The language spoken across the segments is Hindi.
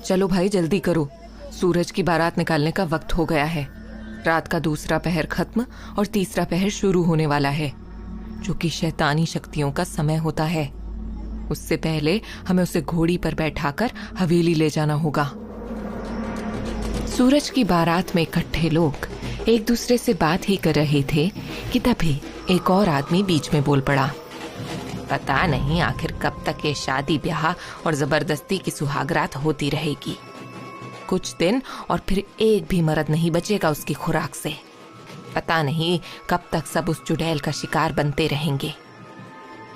चलो भाई जल्दी करो, सूरज की बारात निकालने का वक्त हो गया है। रात का दूसरा पहर खत्म और तीसरा पहर शुरू होने वाला है, जो कि शैतानी शक्तियों का समय होता है। उससे पहले हमें उसे घोड़ी पर बैठाकर हवेली ले जाना होगा। सूरज की बारात में इकट्ठे लोग एक दूसरे से बात ही कर रहे थे कि तभी एक और आदमी बीच में बोल पड़ा। पता नहीं आखिर कब तक ये शादी ब्याह और जबरदस्ती की सुहागरात होती रहेगी। कुछ दिन और फिर एक भी मर्द नहीं बचेगा उसकी खुराक से। पता नहीं कब तक सब उस चुड़ैल का शिकार बनते रहेंगे।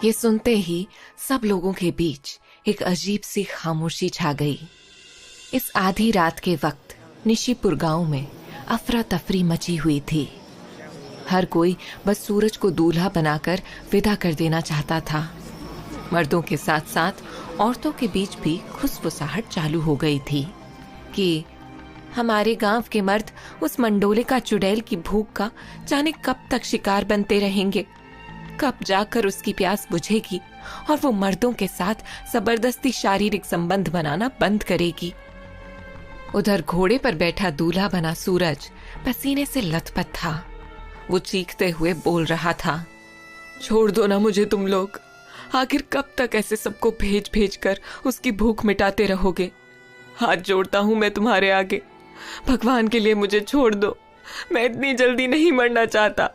ये सुनते ही सब लोगों के बीच एक अजीब सी खामोशी छा गई। इस आधी रात के वक्त निशिपुर गांव में अफरा तफरी मची हुई थी। हर कोई बस सूरज को दूल्हा बनाकर विदा कर देना चाहता था। मर्दों के साथ साथ औरतों के बीच भी खुसफुसाहट चालू हो गई थी कि हमारे गांव के मर्द उस मंडोले का चुड़ैल की भूख का जाने कब तक शिकार बनते रहेंगे, कब जाकर उसकी प्यास बुझेगी और वो मर्दों के साथ जबरदस्ती शारीरिक संबंध बनाना बंद करेगी। उधर घोड़े पर बैठा दूल्हा बना सूरज पसीने से लथपथ था। वो चीखते हुए बोल रहा था, छोड़ दो ना मुझे तुम लोग, आखिर कब तक ऐसे सबको भेज भेज कर उसकी भूख मिटाते रहोगे। हाथ जोड़ता हूं मैं तुम्हारे आगे, भगवान के लिए मुझे छोड़ दो, मैं इतनी जल्दी नहीं मरना चाहता।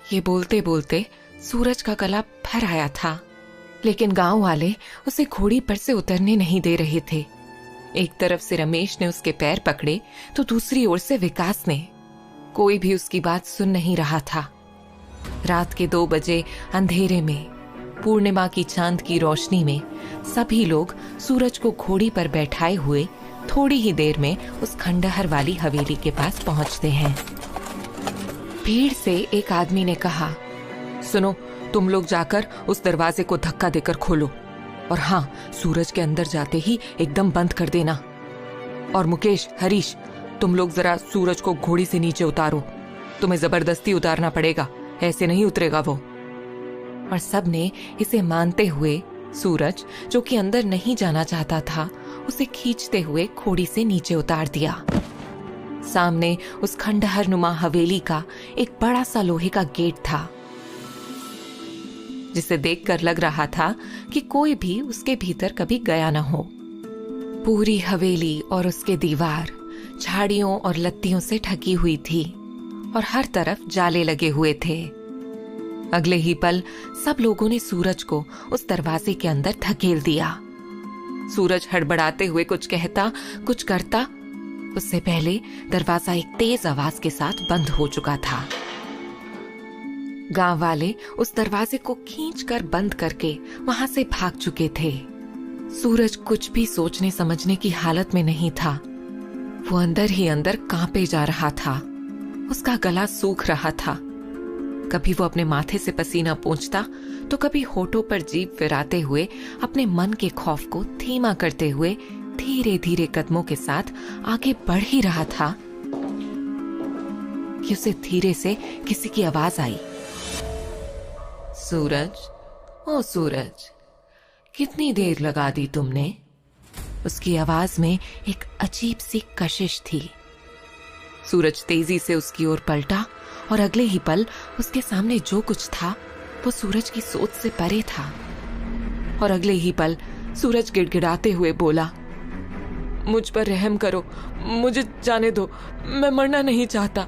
ये बोलते बोलते सूरज का गला भर आया था, लेकिन गांव वाले उसे घोड़ी पर से उतरने नहीं दे रहे थे। एक तरफ से रमेश ने उसके पैर पकड़े तो दूसरी ओर से विकास ने। कोई भी उसकी बात सुन नहीं रहा था। रात के 2 बजे अंधेरे में पूर्णिमा की चांद की रोशनी में सभी लोग सूरज को घोड़ी पर बैठाए हुए थोड़ी ही देर में उस खंडहर वाली हवेली के पास पहुंचते हैं। भीड़ से एक आदमी ने कहा, सुनो, तुम लोग जाकर उस दरवाजे को धक्का देकर खोलो और हाँ, सूरज के अंदर जाते ही एकदम बंद कर देना। और मुकेश, हरीश, तुम लोग जरा सूरज को घोड़ी से नीचे उतारो, तुम्हें जबरदस्ती उतारना पड़ेगा, ऐसे नहीं उतरेगा वो। और सबने इसे मानते हुए सूरज, जो कि अंदर नहीं जाना चाहता था, उसे खींचते हुए घोड़ी से नीचे उतार दिया। सामने उस खंडहर नुमा हवेली का एक बड़ा सा लोहे का गेट था, जिसे देखकर लग रहा था कि कोई भी उसके भीतर कभी गया न हो। पूरी हवेली और उसके दीवार झाड़ियों और लत्तियों से ढकी हुई थी और हर तरफ जाले लगे हुए थे। अगले ही पल सब लोगों ने सूरज को उस दरवाजे के अंदर धकेल दिया। सूरज हड़बड़ाते हुए कुछ कहता, कुछ करता, उससे पहले दरवाजा एक तेज आवाज के साथ बंद हो चुका था। गांव वाले उस दरवाजे को खींचकर बंद करके वहां से भाग चुके थे। सूरज कुछ भी सोचने समझने की हालत में नहीं था। वो अंदर ही अंदर कांपे जा रहा था। उसका गला सूख रहा था। कभी वो अपने माथे से पसीना पोंछता तो कभी होठों पर जीभ फिराते हुए अपने मन के खौफ को धीमा करते हुए धीरे धीरे कदमों के साथ आगे बढ़ ही रहा था कि उसे धीरे से किसी की आवाज आई, सूरज, ओ सूरज, कितनी देर लगा दी तुमने? उसकी आवाज में एक अजीब सी कशिश थी। सूरज तेजी से उसकी ओर पलटा और अगले ही पल उसके सामने जो कुछ था वो सूरज की सोच से परे था। और अगले ही पल सूरज गिड़गिड़ाते हुए बोला, मुझ पर रहम करो, मुझे जाने दो, मैं मरना नहीं चाहता।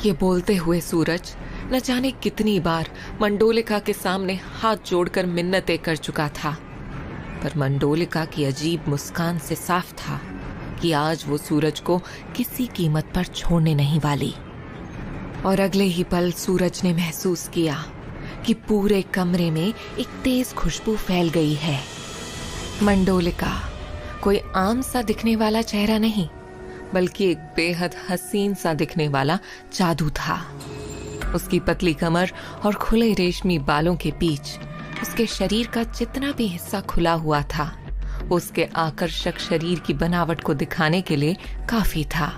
ये बोलते हुए सूरज न जाने कितनी बार मंडोलिका के सामने हाथ जोड़कर मिन्नतें कर चुका था, पर मंडोलिका की अजीब मुस्कान से साफ था कि आज वो सूरज को किसी कीमत पर छोड़ने नहीं वाली। और अगले ही पल सूरज ने महसूस किया कि पूरे कमरे में एक तेज खुशबू फैल गई है। मंडोलिका कोई आम सा दिखने वाला चेहरा नहीं, बल्कि एक बेहद हसीन सा दिखने वाला जादू था। उसकी पतली कमर और खुले रेशमी बालों के बीच उसके शरीर का जितना भी हिस्सा खुला हुआ था, उसके आकर्षक शरीर की बनावट को दिखाने के लिए काफी था।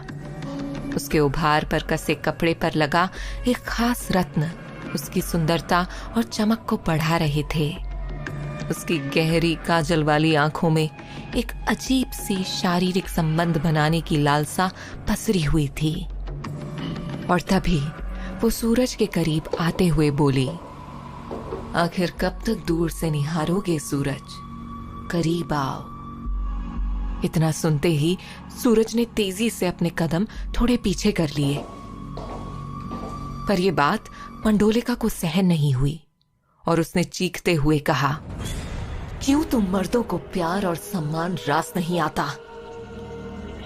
उसके उभार पर कसे कपड़े पर लगा एक खास रत्न उसकी सुंदरता और चमक को बढ़ा रहे थे। उसकी गहरी काजल वाली आंखों में एक अजीब सी शारीरिक संबंध बनाने की लालसा पसरी हुई थी। और तभी वो सूरज के करीब आते हुए बोली, आखिर कब तक दूर से निहारोगे सूरज, करीब आओ। इतना सुनते ही सूरज ने तेजी से अपने कदम थोड़े पीछे कर लिए, पर यह बात मंडोलिका को सहन नहीं हुई और उसने चीखते हुए कहा, क्यों तुम मर्दों को प्यार और सम्मान रास नहीं आता?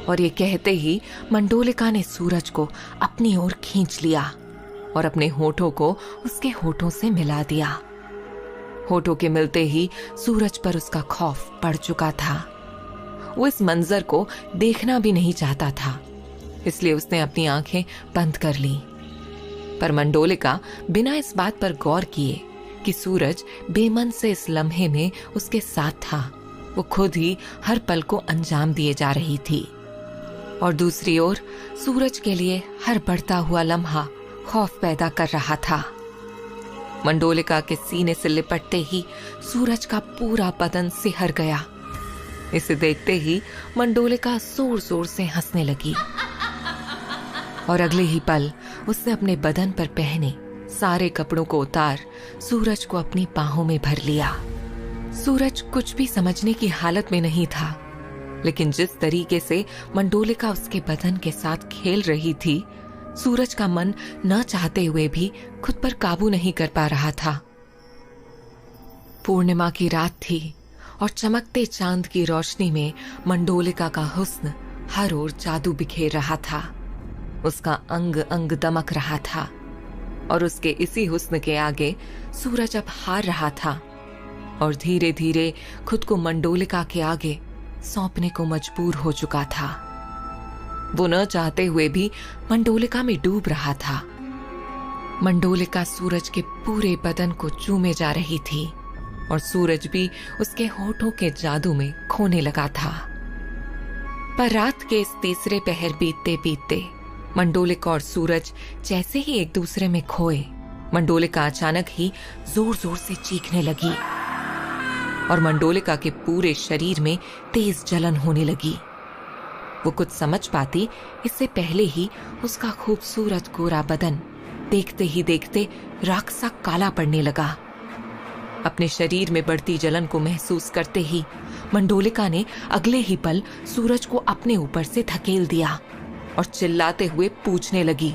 और ये कहते ही मंडोलिका ने सूरज को अपनी ओर खींच लिया और अपने होठों को उसके होठों से मिला दिया। होठों के मिलते ही सूरज पर उसका खौफ पड़ चुका था। वो इस मंजर को देखना भी नहीं चाहता था, इसलिए उसने अपनी आंखें बंद कर ली। पर मंडोलिका बिना इस बात पर गौर किए कि सूरज बेमन से इस लम्हे में उसके साथ था, वो खुद ही हर पल को अंजाम दिए जा रही थी। और दूसरी ओर सूरज के लिए हर बढ़ता हुआ लम्हा खौफ पैदा कर रहा था। मंडोलिका के सीने से लिपटते ही सूरज का पूरा बदन सिहर गया। इसे देखते ही मंडोलिका जोर जोर से हंसने लगी और अगले ही पल उसने अपने बदन पर पहने सारे कपड़ों को उतार सूरज को अपनी बाहों में भर लिया। सूरज कुछ भी समझने की हालत में नहीं था, लेकिन जिस तरीके से मंडोलिका उसके बदन के साथ खेल रही थी, सूरज का मन न चाहते हुए भी खुद पर काबू नहीं कर पा रहा था। पूर्णिमा की रात थी और चमकते चांद की रोशनी में मंडोलिका का हुस्न हर ओर जादू बिखेर रहा था। उसका अंग अंग दमक रहा था और उसके इसी हुस्न के आगे सूरज अब हार रहा था और धीरे धीरे खुद को मंडोलिका के आगे सौंपने को मजबूर हो चुका था। वो न चाहते हुए भी मंडोलिका में डूब रहा था। मंडोलिका सूरज के पूरे बदन को चूमे जा रही थी और सूरज भी उसके होठों के जादू में खोने लगा था। पर रात के इस तीसरे पहर बीतते बीतते मंडोलिका और सूरज जैसे ही एक दूसरे में खोए, मंडोलिका अचानक ही जोर जोर से चीखने लगी और मंडोलिका के पूरे शरीर में तेज जलन होने लगी। वो कुछ समझ पाती इससे पहले ही उसका खूबसूरत गोरा बदन देखते ही देखते राख सा काला पड़ने लगा। अपने शरीर में बढ़ती जलन को महसूस करते ही मंडोलिका ने अगले ही पल सूरज को अपने ऊपर से धकेल दिया और चिल्लाते हुए पूछने लगी,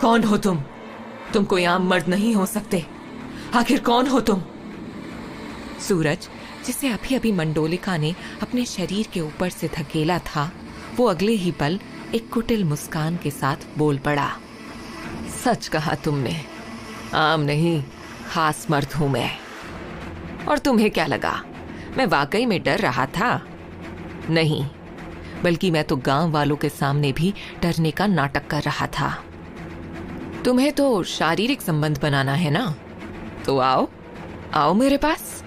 कौन हो तुम? तुम कोई आम मर्द नहीं हो सकते। आखिर कौन हो तुम? सूरज, जिसे अभी अभी मंडोलिका ने अपने शरीर के ऊपर से धकेला था, वो अगले ही पल एक कुटिल मुस्कान के साथ बोल पड़ा, सच कहा तुमने, आम नहीं खास मर्द हूं मैं। और तुम्हें क्या लगा, मैं वाकई में डर रहा था? नहीं, बल्कि मैं तो गांव वालों के सामने भी डरने का नाटक कर रहा था। तुम्हें तो शारीरिक संबंध बनाना है ना, तो आओ आओ मेरे पास।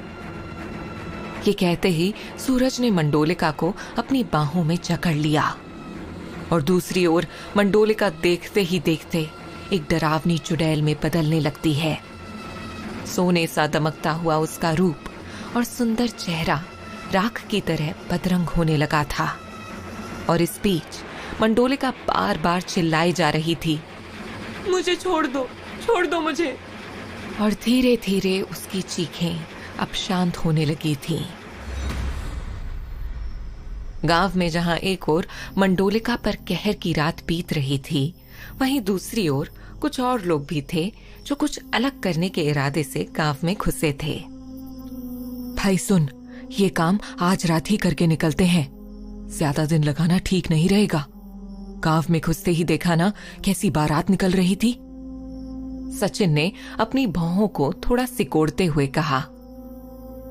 ये कहते ही सूरज ने मंडोलिका को अपनी बाहों में जकड़ लिया और दूसरी ओर मंडोलिका देखते ही देखते एक डरावनी चुड़ैल में बदलने लगती है। सोने सा दमकता हुआ उसका रूप और सुंदर चेहरा राख की तरह बदरंग होने लगा था और इस बीच मंडोलिका बार बार चिल्लाई जा रही थी, मुझे छोड़ दो मुझे। और धीरे धीरे उसकी चीखें अब शांत होने लगी थीं। गांव में जहां एक ओर मंडोलिका पर कहर की रात बीत रही थी, वहीं दूसरी ओर कुछ और लोग भी थे जो कुछ अलग करने के इरादे से गांव में घुसे थे। भाई सुन, ये काम आज रात ही करके निकलते हैं, ज्यादा दिन लगाना ठीक नहीं रहेगा। गांव में घुसते ही देखा ना कैसी बारात निकल रही थी। सचिन ने अपनी भौहों को थोड़ा सिकोड़ते हुए कहा,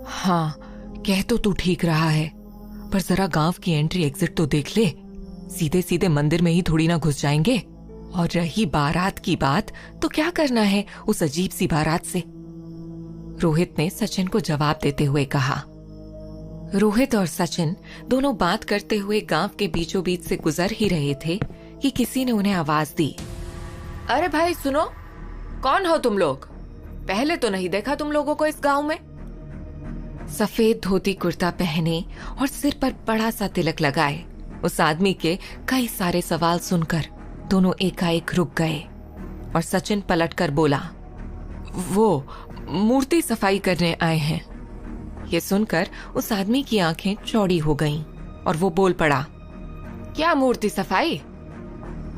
हाँ कह तो तू ठीक रहा है, पर जरा गांव की एंट्री एग्जिट तो देख ले, सीधे सीधे मंदिर में ही थोड़ी ना घुस जाएंगे। और रही बारात की बात, तो क्या करना है उस अजीब सी बारात से? रोहित ने सचिन को जवाब देते हुए कहा। रोहित और सचिन दोनों बात करते हुए गांव के बीचों बीच से गुजर ही रहे थे कि किसी ने उन्हें आवाज दी, अरे भाई सुनो, कौन हो तुम लोग? पहले तो नहीं देखा तुम लोगों को इस गांव में। सफेद धोती कुर्ता पहने और सिर पर बड़ा सा तिलक लगाए उस आदमी के कई सारे सवाल सुनकर दोनों एकाएक रुक गए और सचिन पलटकर बोला, वो मूर्ति सफाई करने आए हैं। ये सुनकर उस आदमी की आंखें चौड़ी हो गईं और वो बोल पड़ा, क्या मूर्ति सफाई?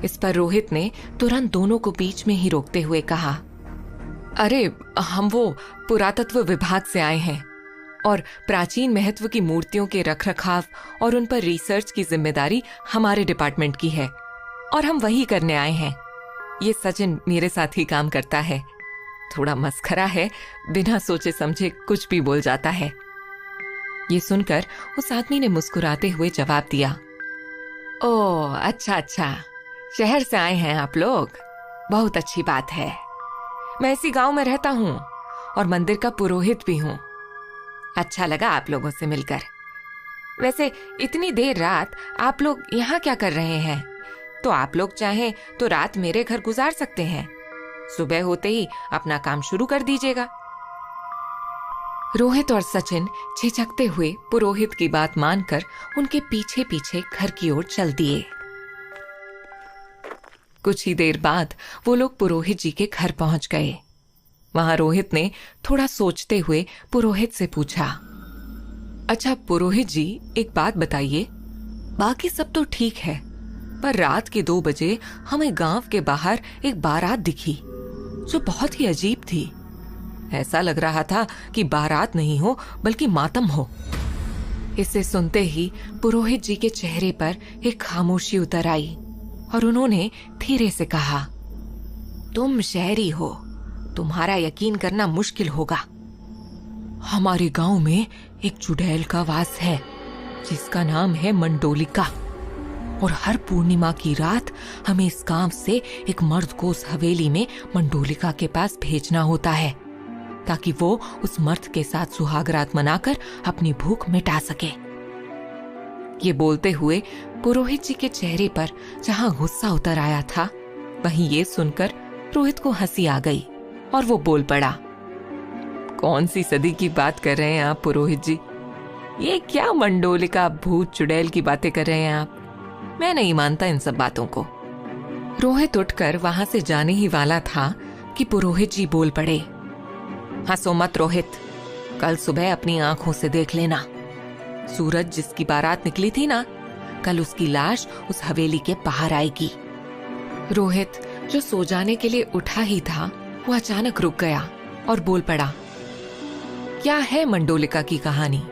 इस पर रोहित ने तुरंत दोनों को बीच में ही रोकते हुए कहा, अरे हम वो पुरातत्व विभाग से आए हैं और प्राचीन महत्व की मूर्तियों के रखरखाव और उन पर रिसर्च की जिम्मेदारी हमारे डिपार्टमेंट की है और हम वही करने आए हैं। ये सचिन मेरे साथ ही काम करता है, थोड़ा मस्खरा है, बिना सोचे समझे कुछ भी बोल जाता है। ये सुनकर उस आदमी ने मुस्कुराते हुए जवाब दिया, ओह अच्छा अच्छा, शहर से आए हैं आप लोग, बहुत अच्छी बात है। मैं इसी गांव में रहता हूँ और मंदिर का पुरोहित भी हूँ। अच्छा लगा आप लोगों से मिलकर। वैसे इतनी देर रात आप लोग यहाँ क्या कर रहे हैं? तो आप लोग चाहें तो रात मेरे घर गुजार सकते हैं, सुबह होते ही अपना काम शुरू कर दीजिएगा। रोहित और सचिन झिझकते हुए पुरोहित की बात मानकर उनके पीछे पीछे घर की ओर चल दिए। कुछ ही देर बाद वो लोग पुरोहित जी के घर पहुंच गए। वहां रोहित ने थोड़ा सोचते हुए पुरोहित से पूछा, अच्छा पुरोहित जी, एक बात बताइए, बाकी सब तो ठीक है, पर रात के 2 बजे हमें गांव के बाहर एक बारात दिखी जो बहुत ही अजीब थी। ऐसा लग रहा था कि बारात नहीं हो बल्कि मातम हो। इसे सुनते ही पुरोहित जी के चेहरे पर एक खामोशी उतर आई और उन्होंने धीरे से कहा, तुम शहरी हो, तुम्हारा यकीन करना मुश्किल होगा। हमारे गांव में एक चुड़ैल का वास है जिसका नाम है मंडोलिका, और हर पूर्णिमा की रात हमें इस गांव से एक मर्द को उस हवेली में मंडोलिका के पास भेजना होता है ताकि वो उस मर्द के साथ सुहाग रात मनाकर अपनी भूख मिटा सके। ये बोलते हुए पुरोहित जी के चेहरे पर जहां गुस्सा उतर आया था, वहीं ये सुनकर रोहित को हंसी आ गई और वो बोल पड़ा, कौन सी सदी की बात कर रहे हैं आप पुरोहित जी? ये क्या मंडोलिका भूत चुड़ैल की बातें कर रहे हैं आप? मैं नहीं मानता इन सब बातों को। रोहित उठकर वहां से जाने ही वाला था कि पुरोहित जी बोल पड़े, हंसो मत रोहित, कल सुबह अपनी आंखों से देख लेना। सूरज जिसकी बारात निकली थी ना, कल उसकी लाश उस हवेली के बाहर आएगी। रोहित जो सो जाने के लिए उठा ही था, वो अचानक रुक गया और बोल पड़ा, क्या है मंडोलिका की कहानी?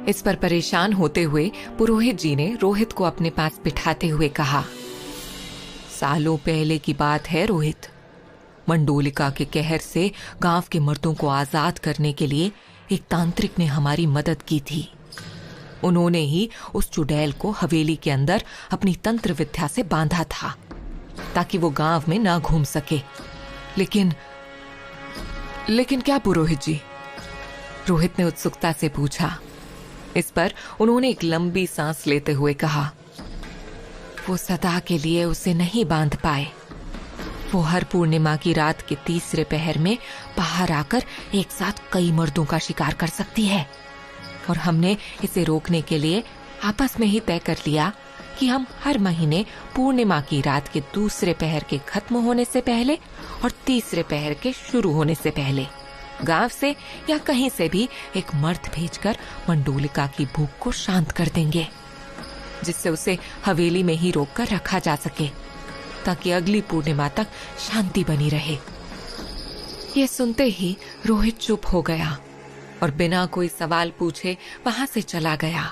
इस पर परेशान होते हुए पुरोहित जी ने रोहित को अपने पास बिठाते हुए कहा, सालों पहले की बात है रोहित। मंडोलिका के कहर से गांव के मर्दों को आजाद करने के लिए एक तांत्रिक ने हमारी मदद की थी। उन्होंने ही उस चुड़ैल को हवेली के अंदर अपनी तंत्र विद्या से बांधा था ताकि वो गांव में ना घूम सके। लेकिन क्या पुरोहित जी? रोहित ने उत्सुकता से पूछा। इस पर उन्होंने एक लंबी सांस लेते हुए कहा, वो सदा के लिए उसे नहीं बांध पाए। वो हर पूर्णिमा की रात के तीसरे पहर में बाहर आकर एक साथ कई मर्दों का शिकार कर सकती है, और हमने इसे रोकने के लिए आपस में ही तय कर लिया कि हम हर महीने पूर्णिमा की रात के दूसरे पहर के खत्म होने से पहले और तीसरे पहर के शुरू होने से पहले गांव से या कहीं से भी एक मर्द भेजकर मंडोलिका की भूख को शांत कर देंगे, जिससे उसे हवेली में ही रोक कर रखा जा सके ताकि अगली पूर्णिमा तक शांति बनी रहे। ये सुनते ही रोहित चुप हो गया और बिना कोई सवाल पूछे वहां से चला गया।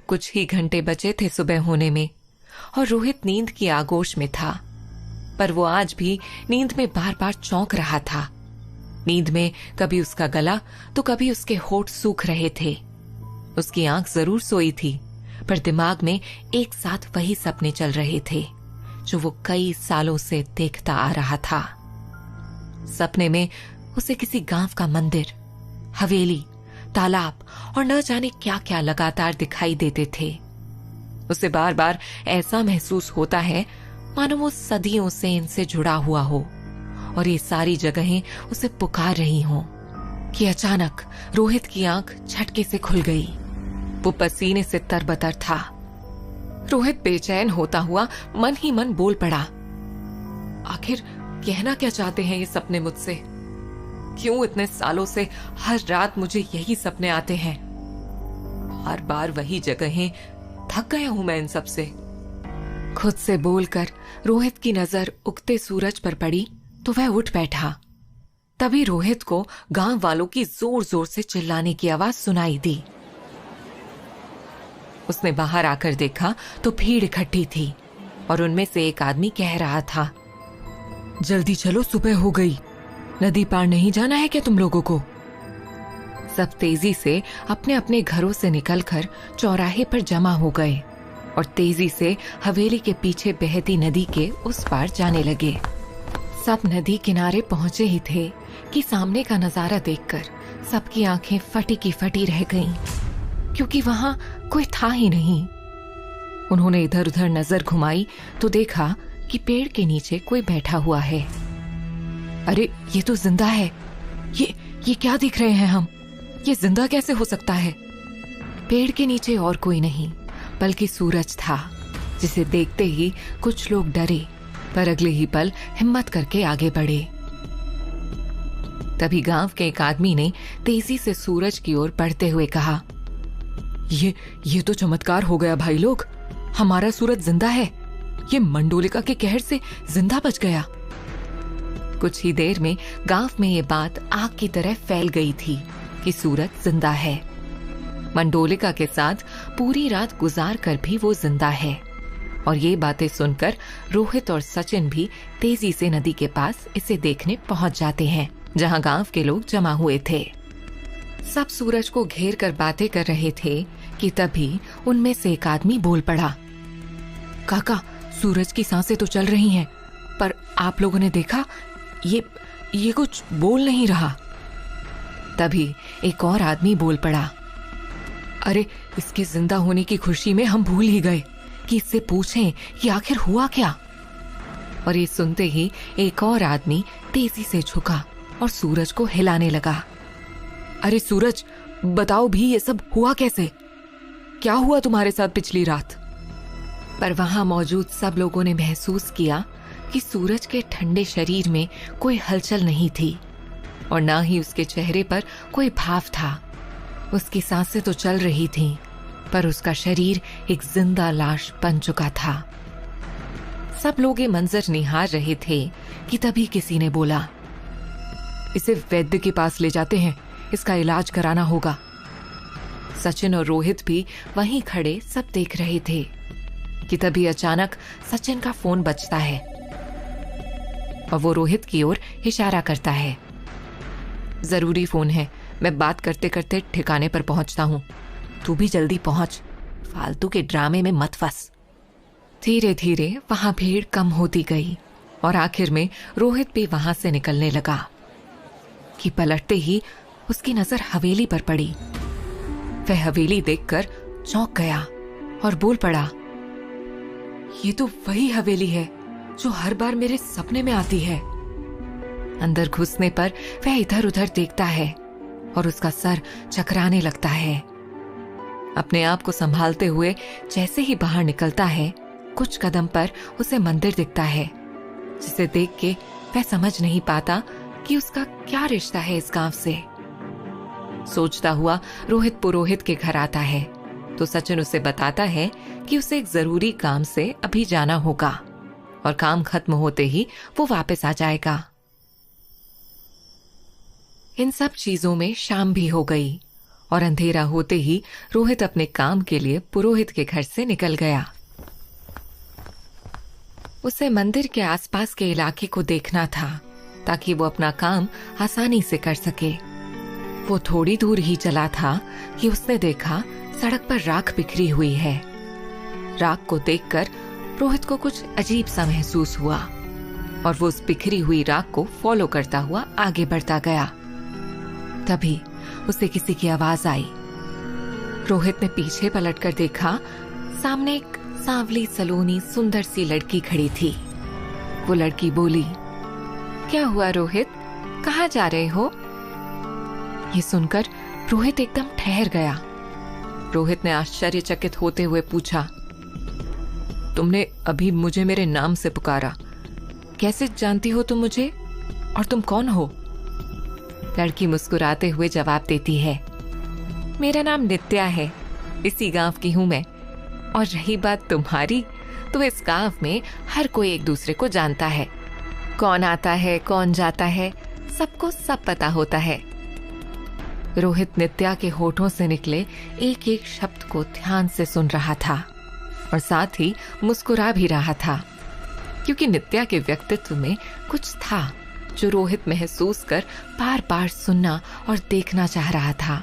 कुछ ही घंटे बचे थे सुबह होने में और रोहित नींद की आगोश में था, पर वो आज भी नींद में बार बार चौंक रहा था। नींद में कभी उसका गला तो कभी उसके होठ सूख रहे थे। उसकी आंख जरूर सोई थी, पर दिमाग में एक साथ वही सपने चल रहे थे जो वो कई सालों से देखता आ रहा था। सपने में उसे किसी गांव का मंदिर, हवेली, तालाब और न जाने क्या क्या लगातार दिखाई देते थे। उसे बार बार ऐसा महसूस होता है मानो वो सदियों से इनसे जुड़ा हुआ हो और ये सारी जगहें उसे पुकार रही हों कि अचानक रोहित की आंख झटके से खुल गई। वो पसीने से तरबतर था। रोहित बेचैन होता हुआ मन ही मन बोल पड़ा, आखिर कहना क्या चाहते हैं ये सपने मुझसे? क्यों इतने सालों से हर रात मुझे यही सपने आते हैं? बार बार वही जगहें, थक गया हूं मैं इन सब से। खुद से बोलकर रोहित की नजर उगते सूरज पर पड़ी तो वह उठ बैठा। तभी रोहित को गांव वालों की जोर जोर से चिल्लाने की आवाज सुनाई दी। उसने बाहर आकर देखा तो भीड़ इकट्ठी थी और उनमें से एक आदमी कह रहा था, जल्दी चलो, सुबह हो गई। नदी पार नहीं जाना है क्या तुम लोगों को? सब तेजी से अपने अपने घरों से निकलकर चौराहे पर जमा हो गए और तेजी से हवेली के पीछे बहती नदी के उस पार जाने लगे। सब नदी किनारे पहुंचे ही थे कि सामने का नजारा देखकर सबकी आंखें फटी की फटी रह गईं, क्योंकि वहां कोई था ही नहीं। उन्होंने इधर उधर नजर घुमाई तो देखा कि पेड़ के नीचे कोई बैठा हुआ है। अरे ये तो जिंदा है। ये क्या दिख रहे हैं हम? ये जिंदा कैसे हो सकता है? पेड़ के नीचे और कोई नहीं बल्कि सूरज था, जिसे देखते ही कुछ लोग डरे पर अगले ही पल हिम्मत करके आगे बढ़े। तभी गांव के एक आदमी ने तेजी से सूरज की ओर बढ़ते हुए कहा, ये तो चमत्कार हो गया भाई लोग, हमारा सूरज जिंदा है। ये मंडोलिका के कहर से जिंदा बच गया। कुछ ही देर में गांव में ये बात आग की तरह फैल गई थी कि सूरज जिंदा है। मंडोलिका के साथ पूरी रात गुजार कर भी वो जिंदा है। और ये बातें सुनकर रोहित और सचिन भी तेजी से नदी के पास इसे देखने पहुंच जाते हैं, जहां गांव के लोग जमा हुए थे। सब सूरज को घेर कर बातें कर रहे थे कि तभी उनमें से एक आदमी बोल पड़ा, काका, सूरज की सांसें तो चल रही हैं, पर आप लोगों ने देखा ये कुछ बोल नहीं रहा। तभी एक और आदमी बोल पड़ा, अरे इसके जिंदा होने की खुशी में हम भूल ही गए कि इससे पूछें कि आखिर हुआ क्या। और ये सुनते ही एक और आदमी तेजी से झुका और सूरज को हिलाने लगा। अरे सूरज, बताओ भी ये सब हुआ कैसे? क्या हुआ तुम्हारे साथ पिछली रात? पर वहां मौजूद सब लोगों ने महसूस किया कि सूरज के ठंडे शरीर में कोई हलचल नहीं थी और ना ही उसके चेहरे पर कोई भाव था। उसकी सांसें तो चल रही थीं, पर उसका शरीर एक जिंदा लाश बन चुका था। सब लोग ये मंजर निहार रहे थे कि तभी किसी ने बोला, इसे वैद्य के पास ले जाते हैं, इसका इलाज कराना होगा। सचिन और रोहित भी वहीं खड़े सब देख रहे थे कि तभी अचानक सचिन का फोन बजता है और वो रोहित की ओर इशारा करता है। जरूरी फोन है, मैं बात करते करते ठिकाने पर पहुंचता हूं, तू भी जल्दी पहुंच, फालतू के ड्रामे में मत फंस। धीरे धीरे वहां भीड़ कम होती गई और आखिर में रोहित भी वहां से निकलने लगा कि पलटते ही उसकी नजर हवेली पर पड़ी। वह हवेली देखकर चौंक गया और बोल पड़ा, ये तो वही हवेली है जो हर बार मेरे सपने में आती है। अंदर घुसने पर वह इधर उधर देखता है और उसका सर चकराने लगता है। अपने आप को संभालते हुए जैसे ही बाहर निकलता है, कुछ कदम पर उसे मंदिर दिखता है, जिसे देख के वह समझ नहीं पाता कि उसका क्या रिश्ता है इस गांव से। सोचता हुआ रोहित पुरोहित के घर आता है तो सचिन उसे बताता है कि उसे एक जरूरी काम से अभी जाना होगा और काम खत्म होते ही वो वापस आ जाएगा। इन सब चीजों में शाम भी हो गई और अंधेरा होते ही रोहित अपने काम के लिए पुरोहित के घर से निकल गया। उसे मंदिर के आसपास के इलाके को देखना था ताकि वो अपना काम आसानी से कर सके। वो थोड़ी दूर ही चला था कि उसने देखा सड़क पर राख बिखरी हुई है। राख को देखकर रोहित को कुछ अजीब सा महसूस हुआ और वो उस बिखरी हुई राख को फॉलो करता हुआ आगे बढ़ता गया। तभी उसे किसी की आवाज आई। रोहित ने पीछे पलटकर देखा, सामने एक सांवली सलोनी सुंदर सी लड़की खड़ी थी। वो लड़की बोली, क्या हुआ रोहित, कहाँ जा रहे हो? ये सुनकर रोहित एकदम ठहर गया। रोहित ने आश्चर्यचकित होते हुए पूछा, तुमने अभी मुझे मेरे नाम से पुकारा, कैसे जानती हो तुम मुझे, और तुम कौन हो? लड़की मुस्कुराते हुए जवाब देती है, मेरा नाम नित्या है, इसी गांव की हूं मैं। और रही बात तुम्हारी, तो इस गांव में हर कोई एक दूसरे को जानता है। कौन आता है, कौन जाता है, सबको सब पता होता है। रोहित नित्या के होठों से निकले एक एक शब्द को ध्यान से सुन रहा था और साथ ही मुस्कुरा भी रहा था, क्योंकि नित्या के व्यक्तित्व में कुछ था जो रोहित महसूस कर बार बार सुनना और देखना चाह रहा था।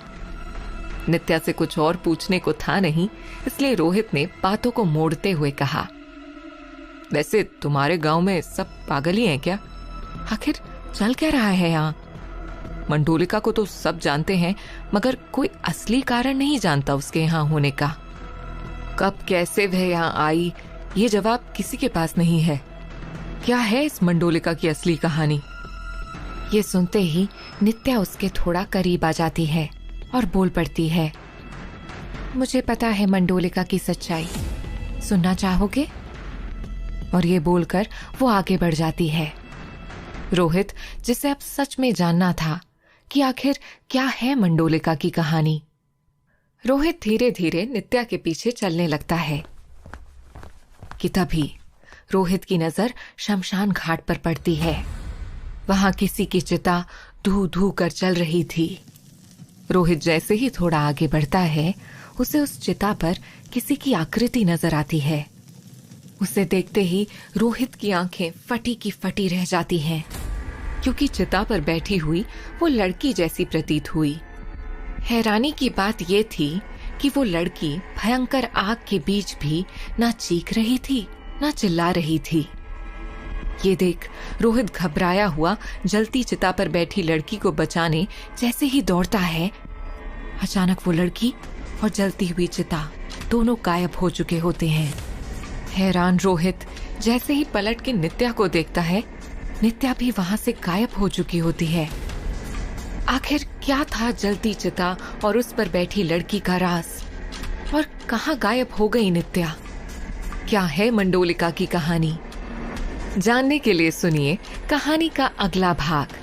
नित्या से कुछ और पूछने को था नहीं, इसलिए रोहित ने बातों को मोड़ते हुए कहा, वैसे तुम्हारे गांव में सब पागल ही हैं क्या? आखिर चल क्या रहा है यहाँ? मंडोलिका को तो सब जानते हैं, मगर कोई असली कारण नहीं जानता उसके यहाँ होने का। कब कैसे वह यहाँ आई, ये जवाब किसी के पास नहीं है। क्या है इस मंडोलिका की असली कहानी? ये सुनते ही नित्या उसके थोड़ा करीब आ जाती है और बोल पड़ती है, मुझे पता है मंडोलिका की सच्चाई, सुनना चाहोगे? और ये बोलकर वो आगे बढ़ जाती है। रोहित, जिसे अब सच में जानना था कि आखिर क्या है मंडोलिका की कहानी, रोहित धीरे धीरे नित्या के पीछे चलने लगता है कि तभी रोहित की नजर शमशान घाट पर पड़ती है। वहां किसी की चिता धू धू कर चल रही थी। रोहित जैसे ही थोड़ा आगे बढ़ता है, उसे उस चिता पर किसी की आकृति नजर आती है। उसे देखते ही रोहित की आंखें फटी की फटी रह जाती हैं, क्योंकि चिता पर बैठी हुई वो लड़की जैसी प्रतीत हुई। हैरानी की बात ये थी कि वो लड़की भयंकर आग के बीच भी ना चीख रही थी, ना चिल्ला रही थी। ये देख रोहित घबराया हुआ जलती चिता पर बैठी लड़की को बचाने जैसे ही दौड़ता है, अचानक वो लड़की और जलती हुई चिता दोनों गायब हो चुके होते हैं। हैरान रोहित जैसे ही पलट के नित्या को देखता है, नित्या भी वहां से गायब हो चुकी होती है। आखिर क्या था जलती चिता और उस पर बैठी लड़की का राज, और कहां गायब हो गई नित्या? क्या है मंडोलिका की कहानी? जानने के लिए सुनिए कहानी का अगला भाग।